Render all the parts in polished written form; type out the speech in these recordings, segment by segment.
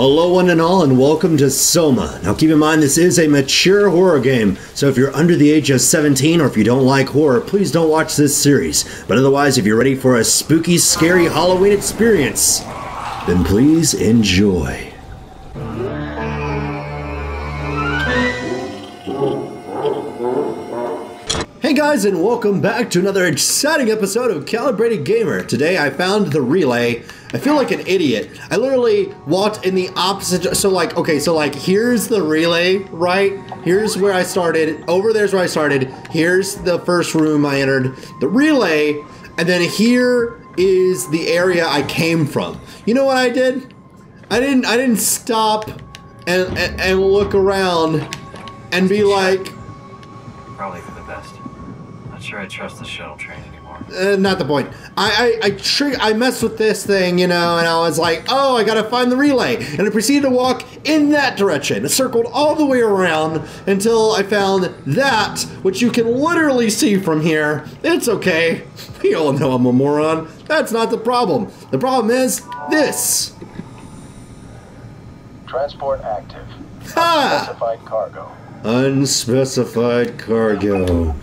Hello one and all, and welcome to Soma. Now keep in mind this is a mature horror game, so if you're under the age of 17 or if you don't like horror, please don't watch this series. But otherwise, if you're ready for a spooky, scary Halloween experience, then please enjoy. Hey guys, and welcome back to another exciting episode of Calebrated Gamer. Today I found the relay. I feel like an idiot. I literally walked in the opposite, so here's the relay, right? Here's where I started, over there's where I started, here's the first room I entered, the relay, and then here is the area I came from. You know what I did? I didn't stop and look around and be like... Probably for the best. Not sure I trust the shuttle train anymore. Not the point. I messed with this thing, you know, and I was like, oh, I gotta find the relay. And I proceeded to walk in that direction. I circled all the way around until I found that, which you can literally see from here. It's okay. We all know I'm a moron. That's not the problem. The problem is this. Transport active. Ha! Unspecified cargo. Unspecified cargo.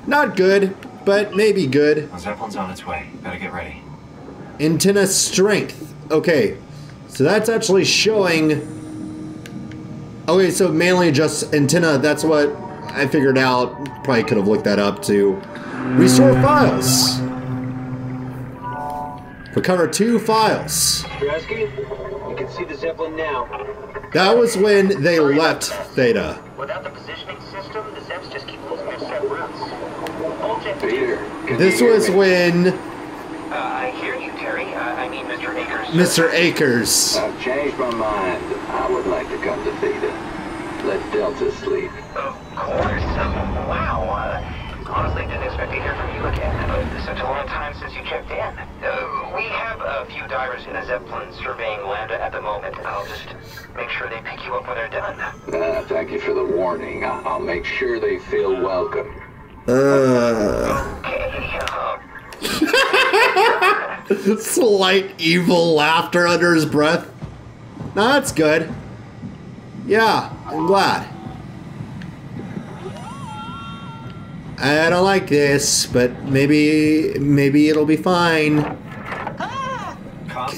Not good, but maybe good. The Zeppelin's on its way. Better get ready. Antenna strength. Okay, so that's actually showing... Okay, so mainly just antenna, that's what I figured out. Probably could have looked that up to restore files. Recover 2 files. Drasky, you can see the Zeppelin now. That was when they left Theta. Without the positioning system, the Zeps just keep losing their set routes. This was when... I hear you, Terry. I mean Mr. Akers. Mr. Akers. I've changed my mind. I would like to come to Theta. Let Delta sleep. Of course. Wow. Honestly, didn't expect to hear from you again. Such a long time since you checked in. We have a few divers in a Zeppelin surveying Lambda at the moment. I'll just make sure they pick you up when they're done. Thank you for the warning. I'll make sure they feel welcome. Slight evil laughter under his breath. No, that's good. Yeah, I'm glad. I don't like this, but maybe it'll be fine.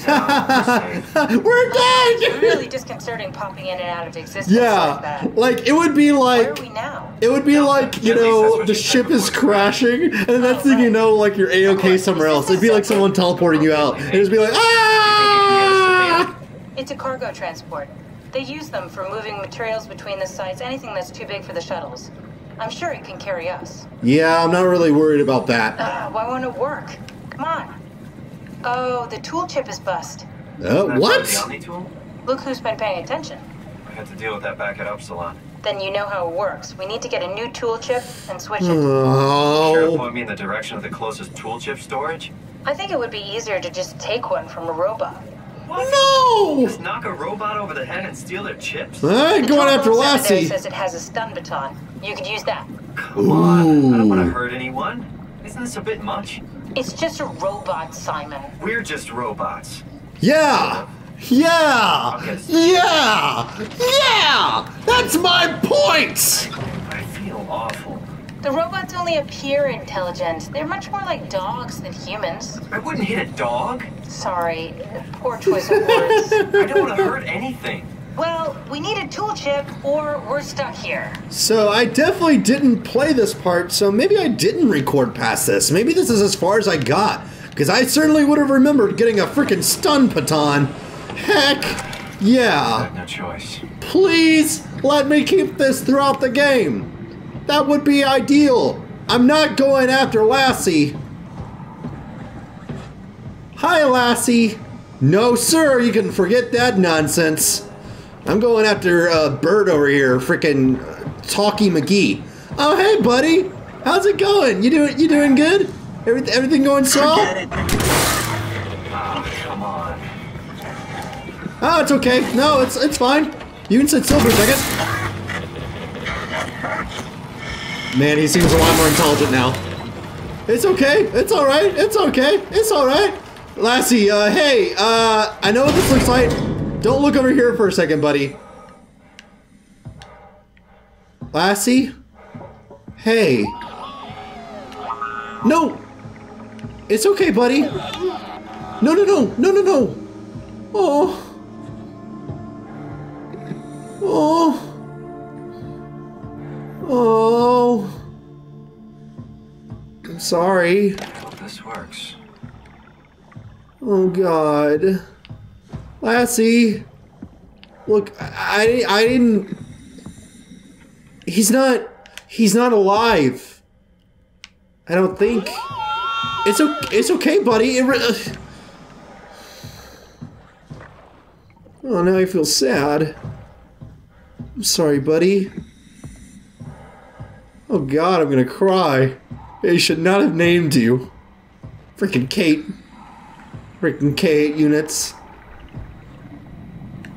We're dead! It's really disconcerting popping in and out of existence yeah, like that. Like it would be like... Where are we now? It would be like, you know, the ship is crashing, and the next thing you know, like you're A-okay somewhere else. It'd be like someone teleporting you out. It'd just be like, ah! It's a cargo transport. They use them for moving materials between the sites, anything that's too big for the shuttles. I'm sure it can carry us. Yeah, I'm not really worried about that. Why won't it work? Come on. Oh, the tool chip is bust. What? The Omni tool? Look who's been paying attention. I had to deal with that back at Upsilon. Then you know how it works. We need to get a new tool chip and switch it. Sure, Oh. point me in the direction of the closest tool chip storage? I think it would be easier to just take one from a robot. What? No! Just knock a robot over the head and steal their chips? Alright, going after Lassie. Says it has a stun baton. You could use that. Come on, I don't want to hurt anyone. Isn't this a bit much? It's just a robot, Simon. We're just robots. Yeah! Yeah! Yeah! Yeah! That's my point! I feel awful. The robots only appear intelligent. They're much more like dogs than humans. I wouldn't hit a dog. Sorry, poor choice of words. I don't want to hurt anything. Well, we need a tool chip or we're stuck here. So I definitely didn't play this part, so maybe I didn't record past this. Maybe this is as far as I got. Because I certainly would have remembered getting a freaking stun baton. Heck, yeah. I have no choice. Please let me keep this throughout the game. That would be ideal. I'm not going after Lassie. Hi, Lassie. No, sir, you can forget that nonsense. I'm going after Bird over here, freaking Talkie McGee. Oh, hey, buddy. How's it going? You doing good? Everything going swell? Oh, come on. Oh, it's okay. No, it's fine. You can sit still for a second. Man, he seems a lot more intelligent now. It's okay. It's all right. It's okay. It's all right. Lassie, hey, I know what this looks like. Don't look over here for a second, buddy. Lassie? Hey. No! It's okay, buddy. No, no, no, no, no, no. Oh. Oh. Oh. I'm sorry. I hope this works. Oh, God. Lassie. Look, I didn't... He's not alive. I don't think. It's okay, buddy. Oh, now I feel sad. I'm sorry, buddy. Oh God, I'm gonna cry. They should not have named you. Freaking Kate. Freaking K8 units.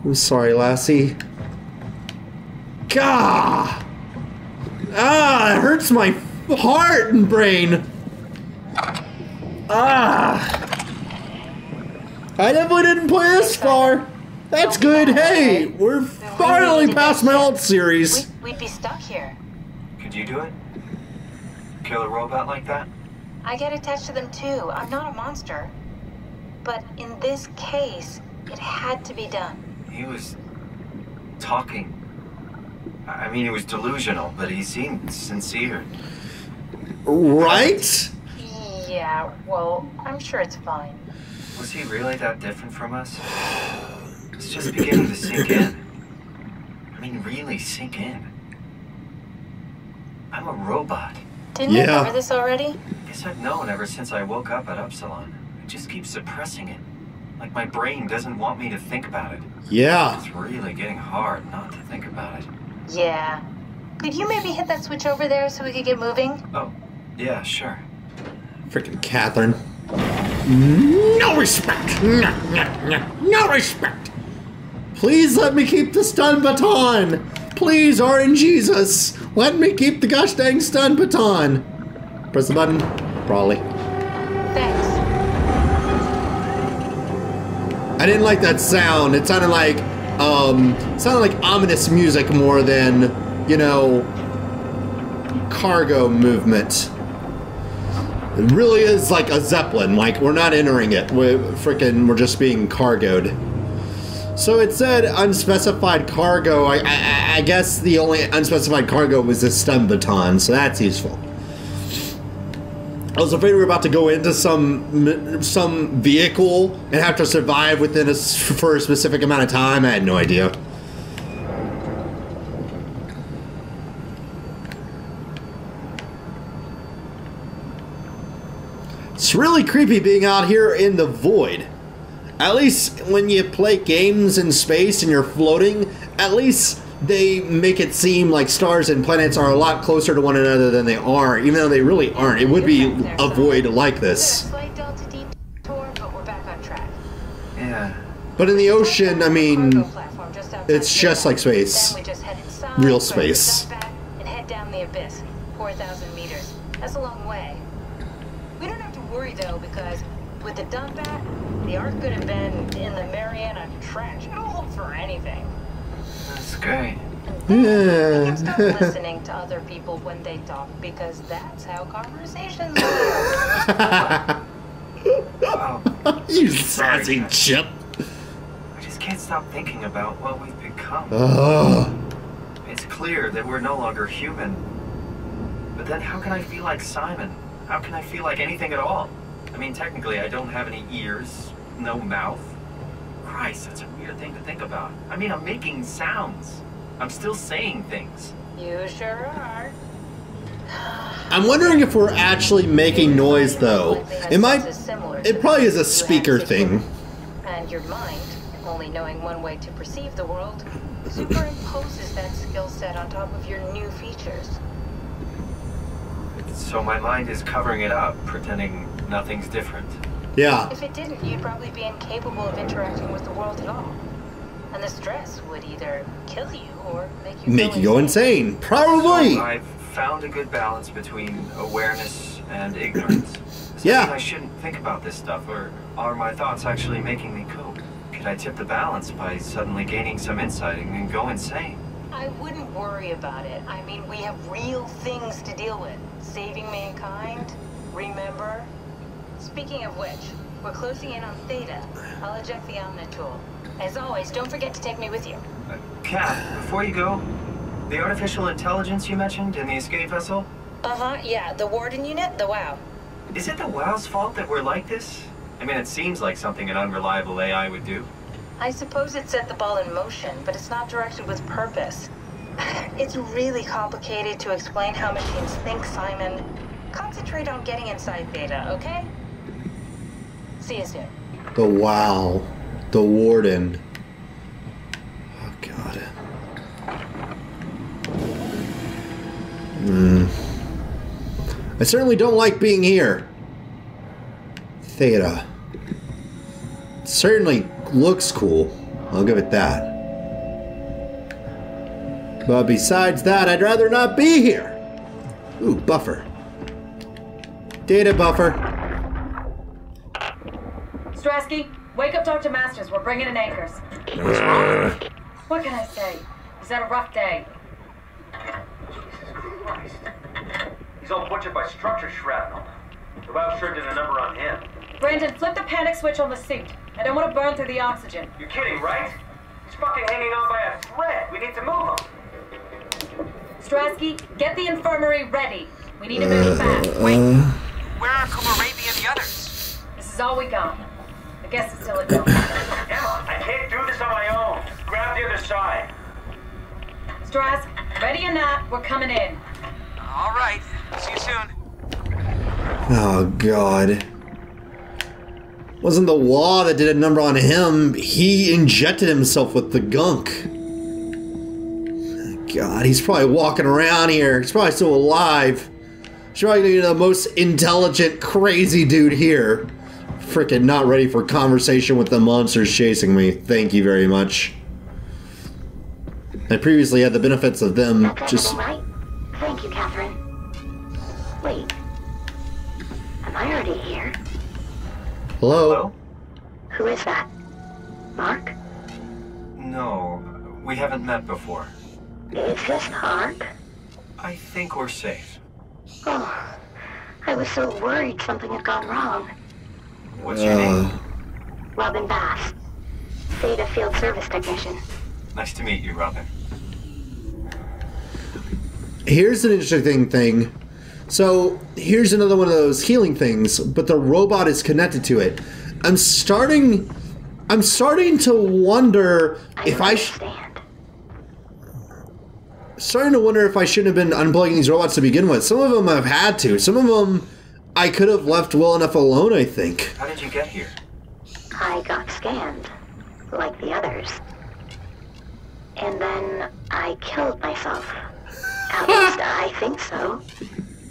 I'm sorry, Lassie. Gah! Ah, it hurts my heart and brain. Ah! I definitely didn't play this far. That's good. Hey, we're finally past my old series. We'd be stuck here. Could you do it? Kill a robot like that? I get attached to them too. I'm not a monster. But in this case, it had to be done. He was talking. I mean, he was delusional, but he seemed sincere. Right? Yeah, well, I'm sure it's fine. Was he really that different from us? It's just beginning to sink in. I mean, really sink in. I'm a robot. Didn't we cover this already? Guess I've known ever since I woke up at Upsilon. I just keep suppressing it. Like my brain doesn't want me to think about it. Yeah. It's really getting hard not to think about it. Yeah. Could you maybe hit that switch over there so we could get moving? Oh, yeah, sure. Freaking Catherine. No respect! No respect! Please let me keep the stun baton! Please, RNGesus, let me keep the gosh dang stun baton! Press the button. Probably. Thanks. I didn't like that sound. It sounded like ominous music more than, you know, cargo movement. It really is like a Zeppelin. Like, we're not entering it. We're just being cargoed. So it said unspecified cargo. I guess the only unspecified cargo was the stun baton, so that's useful. I was afraid we were about to go into some vehicle and have to survive within for a specific amount of time. I had no idea. It's really creepy being out here in the void. At least when you play games in space and you're floating, at least they make it seem like stars and planets are a lot closer to one another than they are, even though they really aren't. It would be a void like this. Yeah. But in the ocean, I mean, it's just like space. Real space. And head down the abyss, 4,000 meters. That's a long way. We don't have to worry though, because with the dump back, the Ark could have been in the Mariana Trench. It'll hold for anything. That's great. And then we can stop listening to other people when they talk, because that's how conversations go. Oh, You sassy chip. I just can't stop thinking about what we've become. Oh. It's clear that we're no longer human. But then how can I feel like Simon? How can I feel like anything at all? I mean, technically, I don't have any ears, no mouth. Christ, that's a weird thing to think about. I mean, I'm making sounds. I'm still saying things. You sure are. I'm wondering if we're actually making noise, though. It probably is a speaker thing. And your mind, only knowing one way to perceive the world, superimposes that skill set on top of your new features. So my mind is covering it up, pretending nothing's different. Yeah. If it didn't, you'd probably be incapable of interacting with the world at all. And the stress would either kill you or make you go insane. Probably. So I've found a good balance between awareness and ignorance. Yeah. I shouldn't think about this stuff, or are my thoughts actually making me cope? could I tip the balance by suddenly gaining some insight and go insane? I wouldn't worry about it. I mean, we have real things to deal with. Saving mankind, remember? Speaking of which, we're closing in on Theta. I'll eject the Omni tool. As always, don't forget to take me with you. Cap, before you go, the artificial intelligence you mentioned in the escape vessel? Uh-huh, yeah, the Warden unit, the WOW. Is it the WOW's fault that we're like this? I mean, it seems like something an unreliable AI would do. I suppose it set the ball in motion, but it's not directed with purpose. It's really complicated to explain how machines think, Simon. Concentrate on getting inside Theta, okay? See you soon. The WOW. The Warden. Oh, God. I certainly don't like being here. Theta. Certainly looks cool. I'll give it that. But besides that, I'd rather not be here. Ooh, buffer. Data buffer. Strasky, wake up Dr. Masters. We're bringing in Akers. What's wrong? What can I say? He's had a rough day. Jesus Christ. He's all butchered by structure shrapnel. The WOW sure did a number on him. Brandon, flip the panic switch on the suit. I don't want to burn through the oxygen. You're kidding, right? He's fucking hanging on by a thread. We need to move him. Strasky, get the infirmary ready. We need to move fast. Wait, where are Calebrated and the others? This is all we got. I guess it's still a go. Emma, I can't do this on my own. Grab the other side. Strask, ready or not, we're coming in. All right, see you soon. Oh, God. Wasn't the wall that did a number on him. He injected himself with the gunk. God, he's probably walking around here. He's probably still alive. He's probably the most intelligent, crazy dude here. Frickin' not ready for conversation with the monsters chasing me. Thank you very much. I previously had the benefits of them That's just... everything right? Thank you, Catherine. Wait. Am I already here? Hello? Who is that? Mark? No, we haven't met before. Is this Mark? I think we're safe. Oh, I was so worried something had gone wrong. What's your name? Robin Bass. Theta Field Service Technician. Nice to meet you, Robin. Here's an interesting thing. So, here's another one of those healing things, but the robot is connected to it. I'm starting to wonder if starting to wonder if I shouldn't have been unplugging these robots to begin with. Some of them I've had to. Some of them I could have left well enough alone, I think. How did you get here? I got scanned, like the others. And then I killed myself. At least I think so.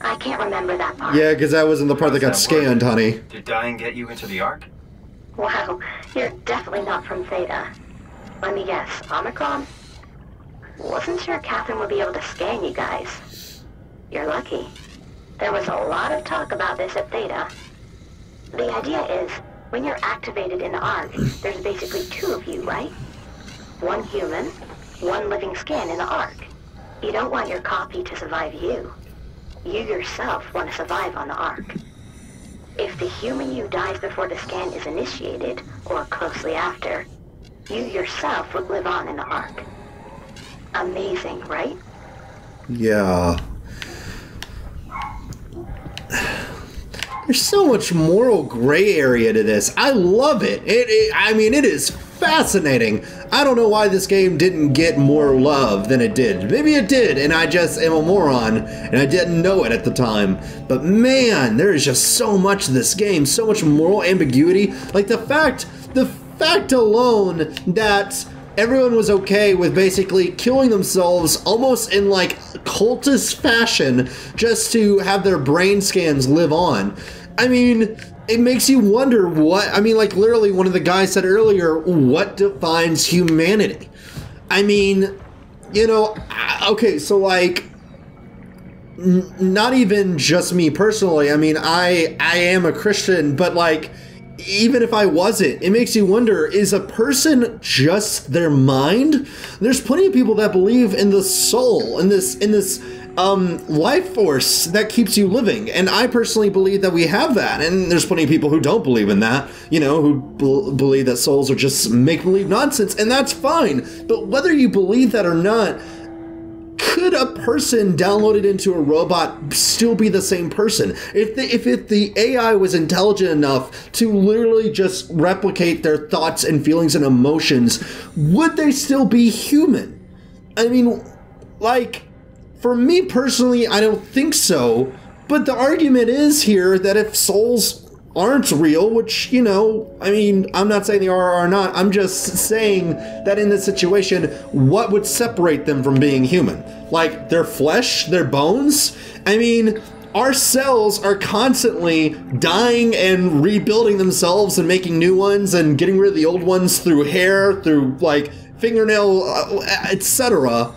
I can't remember that part. Yeah, because that wasn't the part that got scanned, honey. Did dying get you into the Ark? Wow, you're definitely not from Theta. Let me guess, Omicron? Wasn't sure Catherine would be able to scan you guys. You're lucky. There was a lot of talk about this at Theta. The idea is, when you're activated in the Ark, there's basically two of you, right? One human, one living scan in the Ark. You don't want your copy to survive you. You yourself want to survive on the Ark. If the human you dies before the scan is initiated, or closely after, you yourself would live on in the Ark. Amazing, right? Yeah. There's so much moral gray area to this. I love it. I mean, it is fascinating. I don't know why this game didn't get more love than it did. Maybe it did, and I just am a moron, and I didn't know it at the time. But man, there is just so much of this game, so much moral ambiguity. Like the fact alone that everyone was okay with basically killing themselves almost in like cultist fashion just to have their brain scans live on. I mean, it makes you wonder what, I mean, like literally one of the guys said earlier, what defines humanity? I mean, you know, okay, so like, not even just me personally, I mean, I am a Christian, but like, even if I wasn't, it makes you wonder, is a person just their mind? There's plenty of people that believe in the soul, in this life force that keeps you living. And I personally believe that we have that. And there's plenty of people who don't believe in that, you know, who believe that souls are just make-believe nonsense, and that's fine. But whether you believe that or not, could a person downloaded into a robot still be the same person? If the AI was intelligent enough to literally just replicate their thoughts and feelings and emotions, would they still be human? I mean, like, for me personally, I don't think so. But the argument is here that if souls aren't real, which, you know, I mean, I'm not saying they are or are not, I'm just saying that in this situation, what would separate them from being human? Like, their flesh, their bones? I mean, our cells are constantly dying and rebuilding themselves and making new ones and getting rid of the old ones through hair, through, like, fingernail, etc.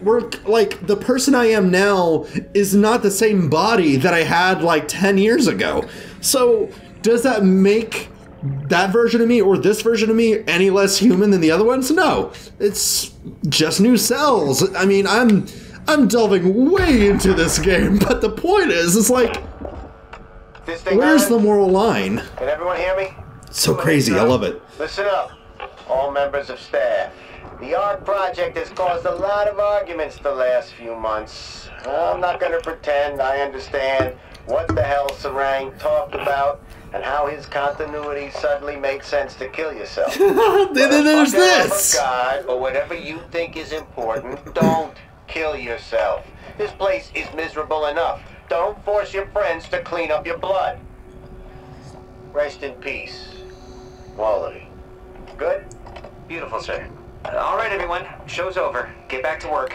We're, like, the person I am now is not the same body that I had, like, 10 years ago. So, does that make that version of me or this version of me any less human than the other ones? No. It's just new cells. I mean, I'm delving way into this game, but the point is, it's like, where's the moral line? Can everyone hear me? So crazy, I love it. Listen up, all members of staff. The ARC project has caused a lot of arguments the last few months. I'm not going to pretend I understand what the hell Sarang talked about and how his continuity suddenly made sense to kill yourself. Then there's this. God, or whatever you think is important, don't kill yourself. This place is miserable enough. Don't force your friends to clean up your blood. Rest in peace, all of you. Good? Beautiful, sir. All right, everyone. Show's over. Get back to work.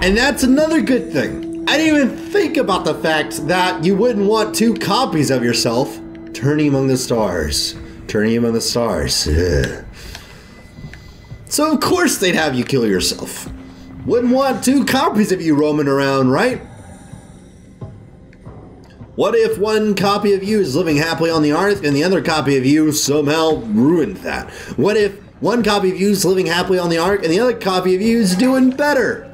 And that's another good thing. I didn't even think about the fact that you wouldn't want 2 copies of yourself turning among the stars. Turning among the stars. Ugh. So of course they'd have you kill yourself. Wouldn't want 2 copies of you roaming around, right? What if one copy of you is living happily on the earth and the other copy of you somehow ruined that? What if one copy of you is living happily on the ark and the other copy of you is doing better?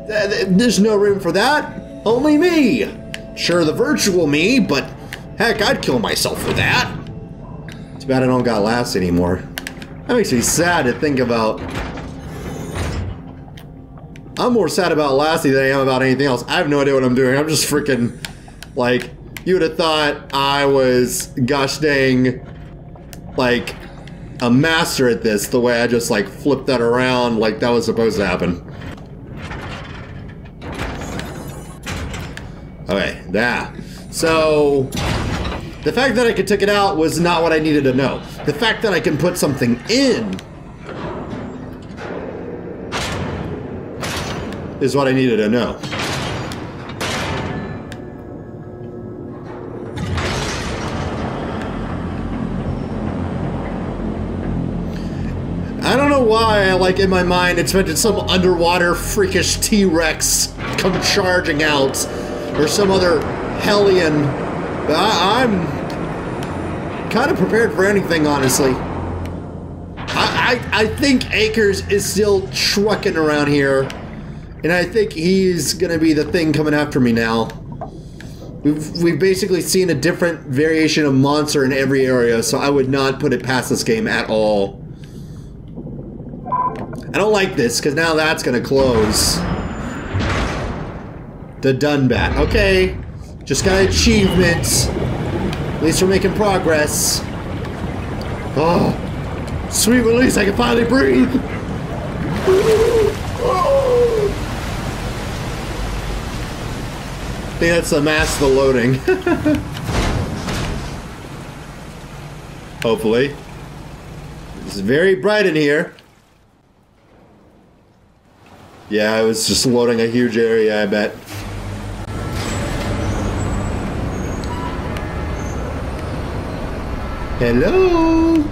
There's no room for that. Only me. Sure, the virtual me, but heck, I'd kill myself for that. Too bad I don't got laughs anymore. That makes me sad to think about. I'm more sad about Lassie than I am about anything else. I have no idea what I'm doing. I'm just freaking, like, you would have thought I was, gosh dang, like, a master at this, the way I just, like, flipped that around like that was supposed to happen. Okay, that. So, the fact that I could take it out was not what I needed to know. The fact that I can put something in is what I needed to know. I don't know why, like, in my mind, expected some underwater freakish T-Rex come charging out, or some other hellion. I'm kind of prepared for anything, honestly. I think Akers is still trucking around here. And I think he's gonna be the thing coming after me now. We've basically seen a different variation of monster in every area, so I would not put it past this game at all. I don't like this, because now that's gonna close. The Dunbat. Okay. Just got achievements. At least we're making progress. Oh. Sweet release, I can finally breathe. I think that's the mask the loading. Hopefully. It's very bright in here. Yeah, I was just loading a huge area, I bet. Hello?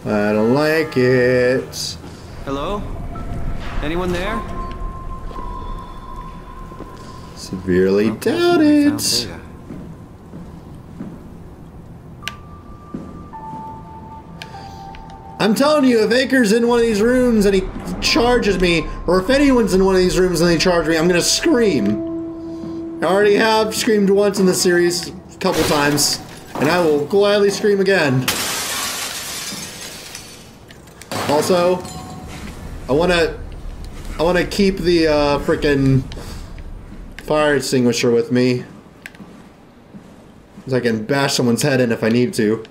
I don't like it. Hello? Anyone there? Severely doubt it. I'm telling you, if Akers in one of these rooms and he charges me, or if anyone's in one of these rooms and they charge me, I'm gonna scream. I already have screamed once in the series, a couple times, and I will gladly scream again. Also, I wanna keep the frickin' fire extinguisher with me, so I can bash someone's head in if I need to.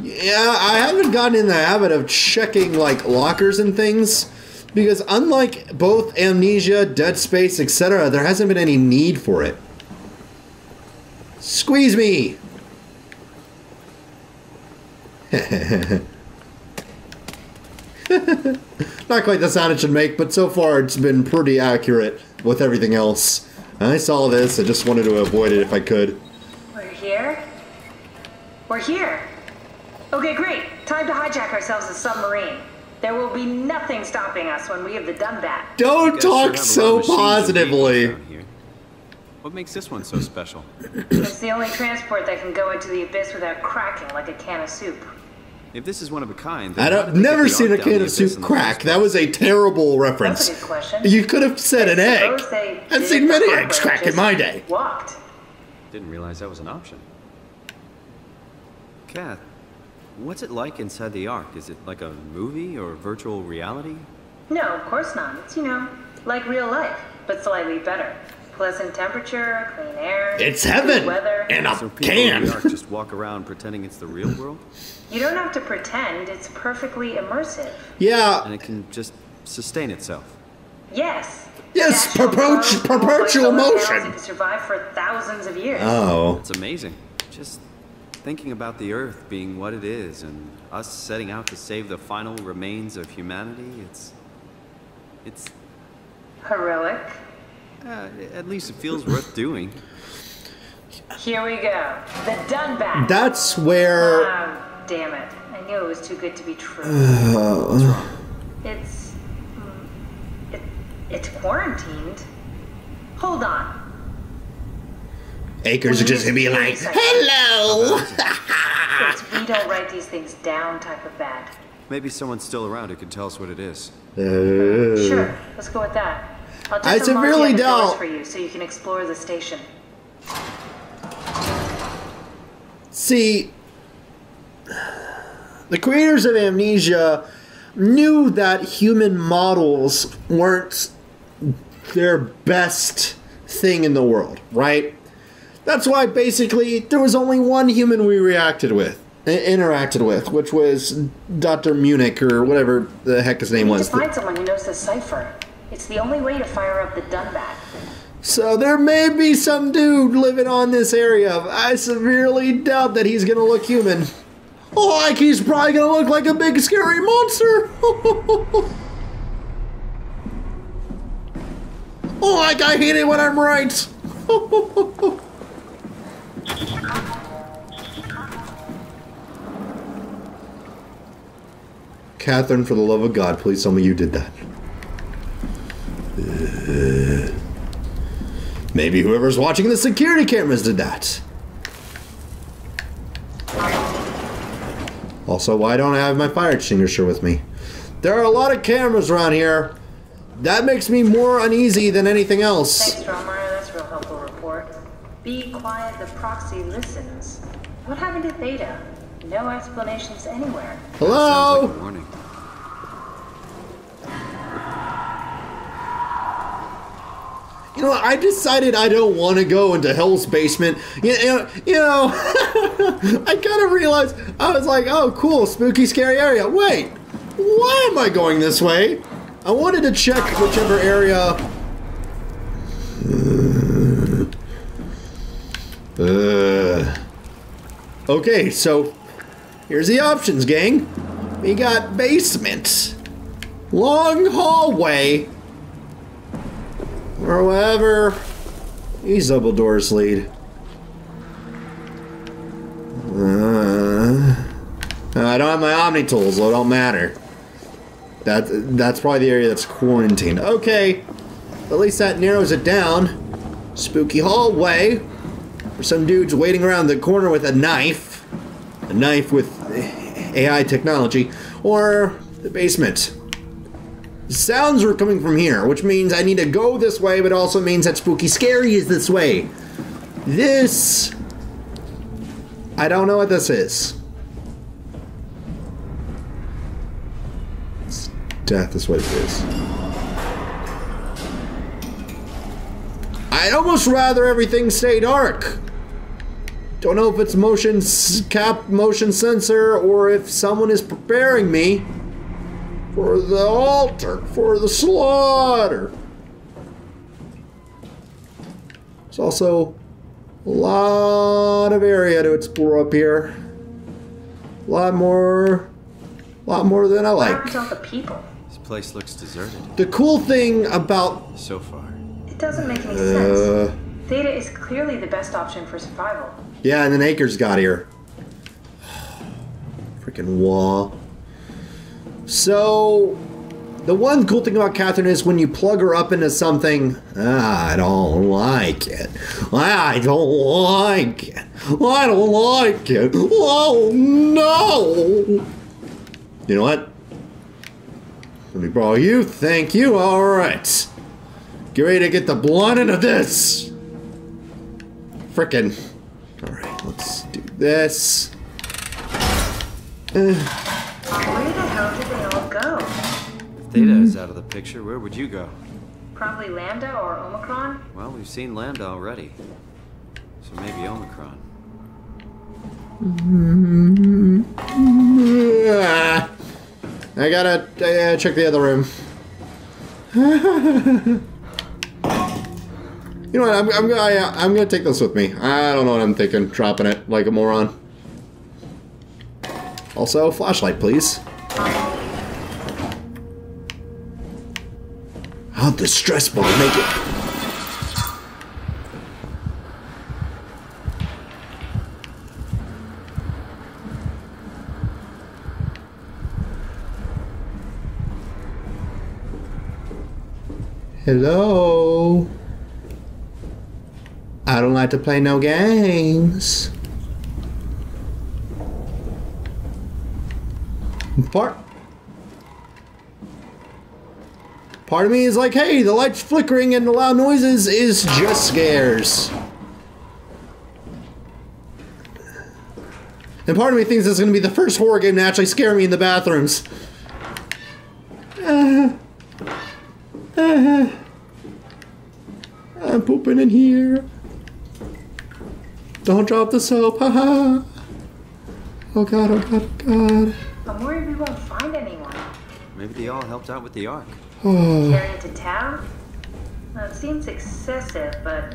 Yeah, I haven't gotten in the habit of checking, like, lockers and things, because unlike both Amnesia, Dead Space, etc., there hasn't been any need for it. Squeeze me! Not quite the sound it should make, but so far it's been pretty accurate with everything else. I saw this, I just wanted to avoid it if I could. We're here? We're here! Okay, great. Time to hijack ourselves a submarine. There will be nothing stopping us when we have done that. Don't talk so positively. What makes this one so special? It's the only transport that can go into the abyss without cracking like a can of soup. If this is one of a kind, I've never seen a can of soup crack. That was a terrible reference. That's a good question. You could have said an egg. I've seen many eggs crack in my day. Walked. Didn't realize that was an option. Kath, what's it like inside the Ark? Is it like a movie or virtual reality? No, of course not. It's, you know, like real life, but slightly better. Pleasant temperature, clean air. It's heaven! Weather. And a so can! In the Ark just walk around pretending it's the real world? You don't have to pretend. It's perfectly immersive. Yeah. And it can just sustain itself. Yes. Yes, perpetual motion. It can survive for thousands of years. Oh. It's amazing. Just thinking about the Earth being what it is and us setting out to save the final remains of humanity, it's heroic. At least it feels worth doing. Here we go. The Dunbat. That's where... Oh, damn it. I knew it was too good to be true. What's wrong? It's quarantined. Hold on. Akers are just gonna be like, hello! It's we don't write these things down type of bad. Maybe someone's still around who can tell us what it is. Sure, let's go with that. I severely doubt for you so you can explore the station. See, the creators of Amnesia knew that human models weren't their best thing in the world, right? That's why basically there was only one human we interacted with, which was Dr. Munich or whatever the heck his name was. We need to find someone who knows the cipher. It's the only way to fire up the Dunbat. So there may be some dude living on this area. I severely doubt that he's gonna look human. Like he's probably gonna look like a big scary monster. Like I hate it when I'm right. Catherine, for the love of God, please tell me you did that. Maybe whoever's watching the security cameras did that. Also, why don't I have my fire extinguisher with me? There are a lot of cameras around here. That makes me more uneasy than anything else. Thanks, Drummer. That's a real helpful report. Be quiet, the proxy listens. What happened to Theta? No explanations anywhere. Hello? That sounds like a warning. You know what? I decided I don't want to go into Hell's Basement. You know, I kind of realized, I was like, oh, cool, spooky, scary area. Wait, why am I going this way? I wanted to check whichever area... Okay, so here's the options, gang. We got basement, long hallway, or wherever these double doors lead. I don't have my Omni tools, so it don't matter. That's probably the area that's quarantined. Okay, At least that narrows it down. Spooky hallway. There's some dudes waiting around the corner with a knife. A knife with AI technology. Or the basement. The sounds are coming from here, which means I need to go this way, but also means that Spooky Scary is this way. This... I don't know what this is. It's death is what it is. I'd almost rather everything stay dark. Don't know if it's motion sensor or if someone is preparing me for the altar, for the slaughter. There's also a lot of area to explore up here. A lot more than I like. What happened to all the people? This place looks deserted. The cool thing about... So far. It doesn't make any sense. Theta is clearly the best option for survival. Yeah, and then Akers got here. Freaking wall. So, the one cool thing about Catherine is when you plug her up into something, I don't like it. I don't like it. I don't like it. Oh, no. You know what? Let me borrow you. Thank you. All right. Get ready to get the blood into this. Frickin'. All right, let's do this. Where the hell did they all go? If Theta is out of the picture, where would you go? Probably Lambda or Omicron? Well, we've seen Lambda already. So maybe Omicron. I gotta check the other room. You know what? I'm gonna take this with me. I don't know what I'm thinking. Dropping it like a moron. Also, flashlight, please. How'd the stress ball make it? Hello? I don't like to play no games. Part of me is like, hey, the lights flickering and the loud noises is just scares. And part of me thinks it's going to be the first horror game to actually scare me in the bathrooms. I'm pooping in here. Don't drop the soap, haha. Oh god, oh god, oh god. I'm worried we won't find anyone. Maybe they all helped out with the Ark. Carry it to town? Well, it seems excessive, but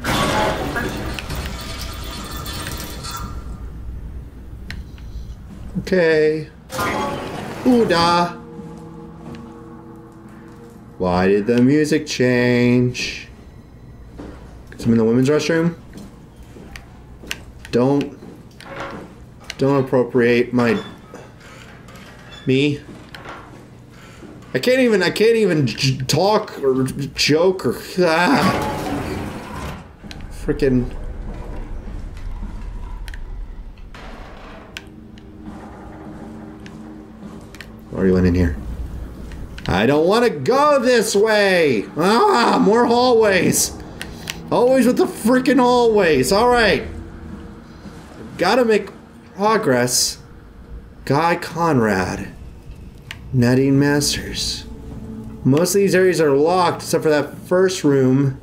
okay. Ooh-da. Why did the music change? Because I'm in the women's restroom? Don't appropriate me. I can't even talk or joke or freaking. Why are you in here? I don't want to go this way. More hallways. Always with the freaking hallways. All right. Gotta make progress. Guy Conrad. Netting Masters. Most of these areas are locked except for that first room.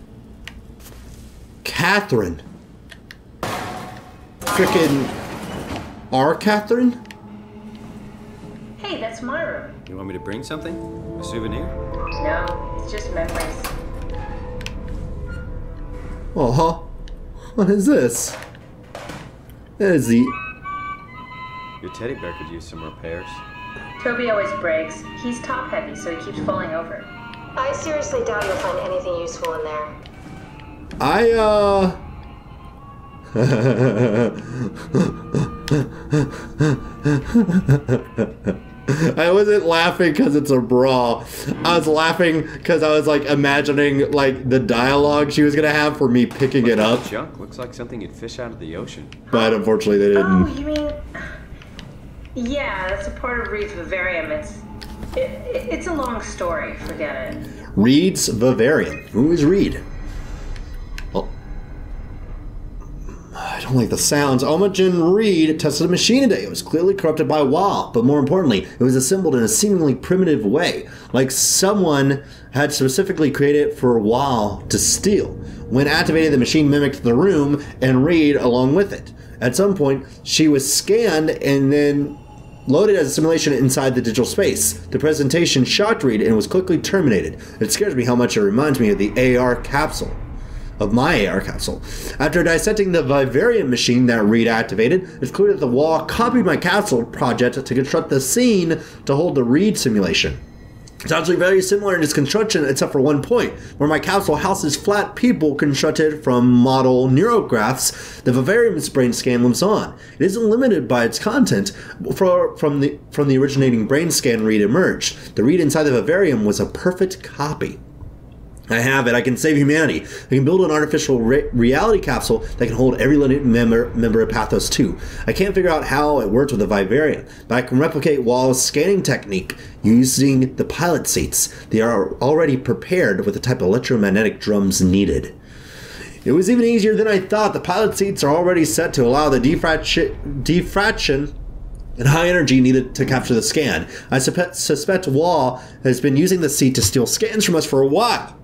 Catherine. Frickin' our Catherine? hey, that's my room. You want me to bring something? A souvenir? No, it's just memories. Oh, what is this? That is the... Your teddy bear could use some repairs. Toby always breaks. He's top heavy, so he keeps falling over. I seriously doubt you'll find anything useful in there. I wasn't laughing because it's a bra. I was laughing because I was like imagining like the dialogue she was gonna have for me picking it up. Junk looks like something you'd fish out of the ocean. But unfortunately they didn't. Oh, you mean... Yeah, that's a part of Reed's vivarium. It's a long story. Forget it. Reed's vivarium. Who is Reed? Oh. I don't like the sounds. Imogen Reed tested a machine today. It was clearly corrupted by WoW, but more importantly, it was assembled in a seemingly primitive way, like someone had specifically created it for WoW to steal. When activated, the machine mimicked the room and Reed along with it. At some point, she was scanned and then loaded as a simulation inside the digital space. The presentation shocked Reed and was quickly terminated. It scares me how much it reminds me of the AR capsule. Of my AR capsule. After dissecting the Vivarium machine that Reed activated, it's clear that the WoW copied my capsule project to construct the scene to hold the Reed simulation. It's actually very similar in its construction except for one point, where my capsule houses flat people constructed from model neurographs. The Vivarium's brain scan lives on. It isn't limited by its content. From the originating brain scan Reed emerged. The Reed inside the Vivarium was a perfect copy. I have it. I can save humanity. I can build an artificial reality capsule that can hold every living member of Pathos 2. I can't figure out how it works with the Vivarium, but I can replicate WoW's scanning technique using the pilot seats. They are already prepared with the type of electromagnetic drums needed. It was even easier than I thought. The pilot seats are already set to allow the diffraction and high energy needed to capture the scan. I suspect WoW has been using the seat to steal scans from us for a while.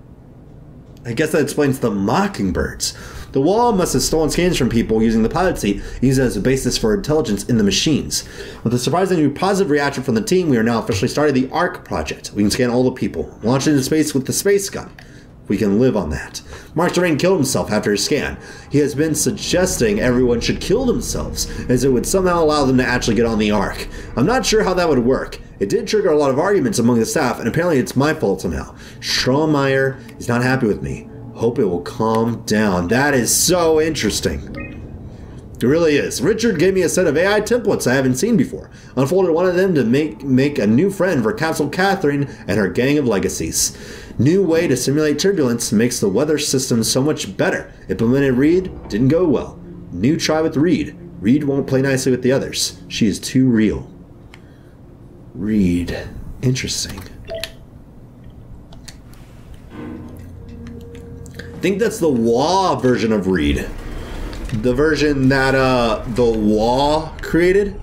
I guess that explains the mockingbirds. The WoW must have stolen scans from people using the pilot seat, used as a basis for intelligence in the machines. With a surprisingly positive reaction from the team, we are now officially starting the ARC project. We can scan all the people, launch into space with the space gun. We can live on that. Mark Dorain killed himself after his scan. He has been suggesting everyone should kill themselves, as it would somehow allow them to actually get on the ARC. I'm not sure how that would work. It did trigger a lot of arguments among the staff, and apparently it's my fault somehow. Schromeyer is not happy with me. Hope it will calm down. That is so interesting. It really is. Richard gave me a set of AI templates I haven't seen before. Unfolded one of them to make a new friend for Capsule Catherine and her gang of legacies. New way to simulate turbulence makes the weather system so much better. Implemented Reed, didn't go well. New try with Reed. Reed won't play nicely with the others. She is too real. Reed. Interesting. I think that's the WoW version of Reed. The version that the WoW created.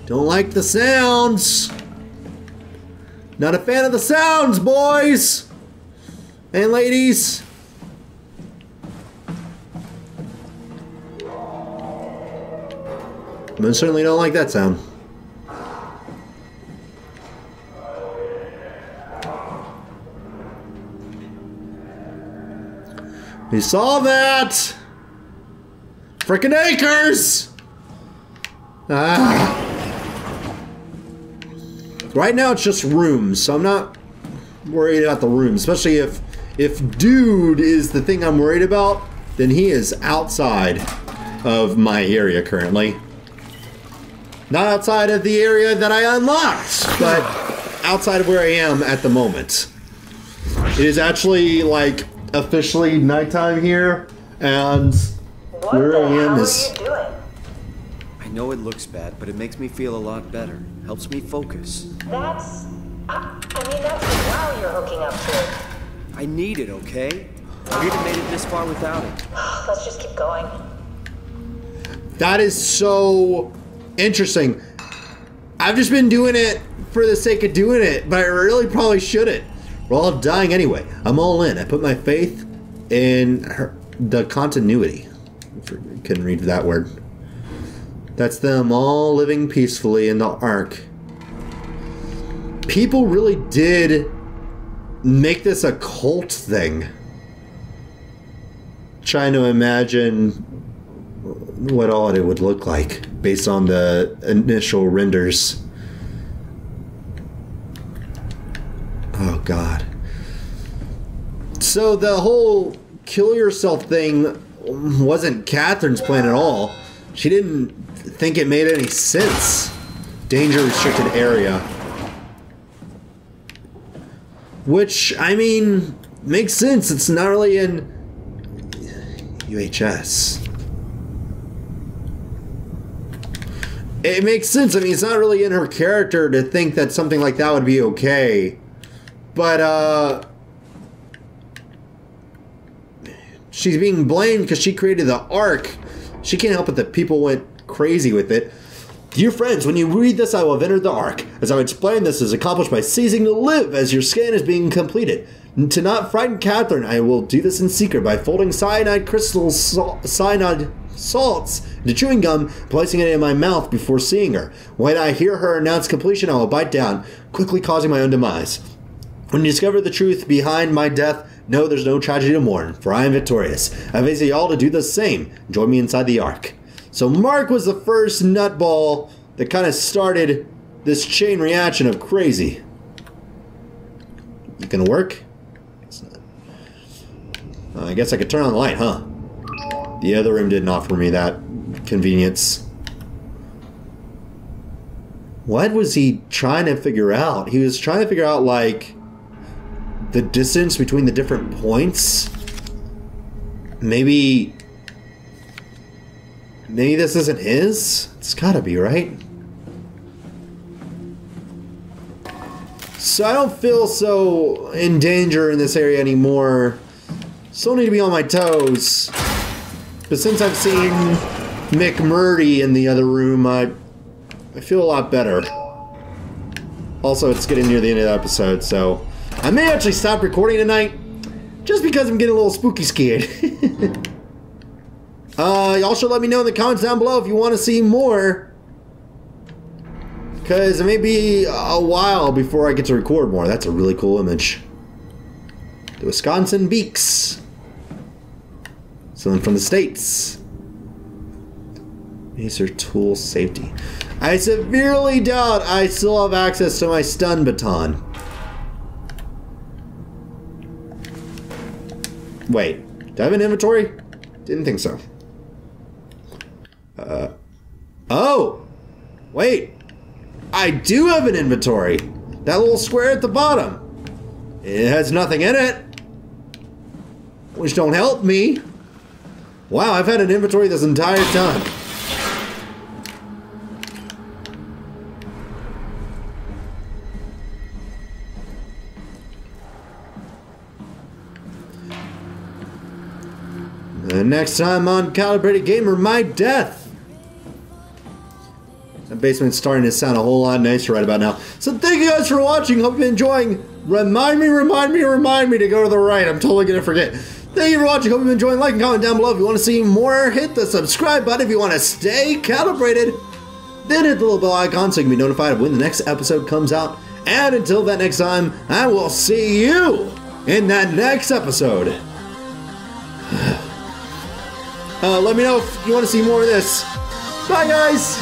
Don't like the sounds. Not a fan of the sounds, boys and ladies. I certainly don't like that sound. We saw that! Frickin' Akers! Ah. Right now it's just rooms, so I'm not worried about the rooms. Especially if dude is the thing I'm worried about, then he is outside of my area currently. Not outside of the area that I unlocked, but outside of where I am at the moment. It is actually like officially nighttime here, and where I am is... I know it looks bad, but it makes me feel a lot better. Helps me focus. That's... I mean, that's the WoW you're hooking up to. I need it, okay? I wouldn't have made it this far without it. Let's just keep going. That is so interesting. I've just been doing it for the sake of doing it, but I really probably shouldn't. We're all dying anyway. I'm all in. I put my faith in the continuity. Couldn't read that word. That's them all living peacefully in the Ark. People really did make this a cult thing. Trying to imagine what all it would look like based on the initial renders. Oh God. So the whole kill yourself thing wasn't Catherine's plan at all. She didn't think it made any sense. danger restricted area. Which, I mean, makes sense. It's not really in UHS. It makes sense. I mean, it's not really in her character to think that something like that would be okay. But, she's being blamed because she created the Ark. She can't help it that people went crazy with it. Dear friends, when you read this, I will have entered the Ark. As I explained, this is accomplished by ceasing to live as your scan is being completed. To not frighten Catherine, I will do this in secret by folding cyanide crystals, cyanide salts into chewing gum, placing it in my mouth before seeing her. When I hear her announce completion, I will bite down, quickly causing my own demise. When you discover the truth behind my death, know there's no tragedy to mourn, for I am victorious. I advise y'all to do the same. Join me inside the Ark. So Mark was the first nutball that kind of started this chain reaction of crazy. You gonna work? It's not. I guess I could turn on the light, huh? The other room didn't offer me that convenience. What was he trying to figure out? He was trying to figure out, like, the distance between the different points. Maybe this isn't his? It's gotta be, right? So I don't feel so in danger in this area anymore. Still need to be on my toes. But since I've seen McMurdy in the other room, I feel a lot better. Also, it's getting near the end of the episode, so I may actually stop recording tonight just because I'm getting a little spooky scared. Y'all should let me know in the comments down below if you want to see more. Because it may be a while before I get to record more. That's a really cool image. The Wisconsin Beaks. Someone from the States. Laser tool safety. I severely doubt I still have access to my stun baton. Wait, do I have an inventory? Didn't think so. Oh! Wait! I do have an inventory! That little square at the bottom. It has nothing in it. Which don't help me. Wow, I've had an inventory this entire time. And next time on Calebrated Gamer, my death. The basement's starting to sound a whole lot nicer right about now. So thank you guys for watching. Hope you're enjoying. Remind me to go to the right. I'm totally going to forget. Thank you for watching. Hope you're enjoying. Like and comment down below. If you want to see more, hit the subscribe button. If you want to stay calibrated, then hit the little bell icon so you can be notified of when the next episode comes out. And until that next time, I will see you in that next episode. Let me know if you want to see more of this. Bye, guys!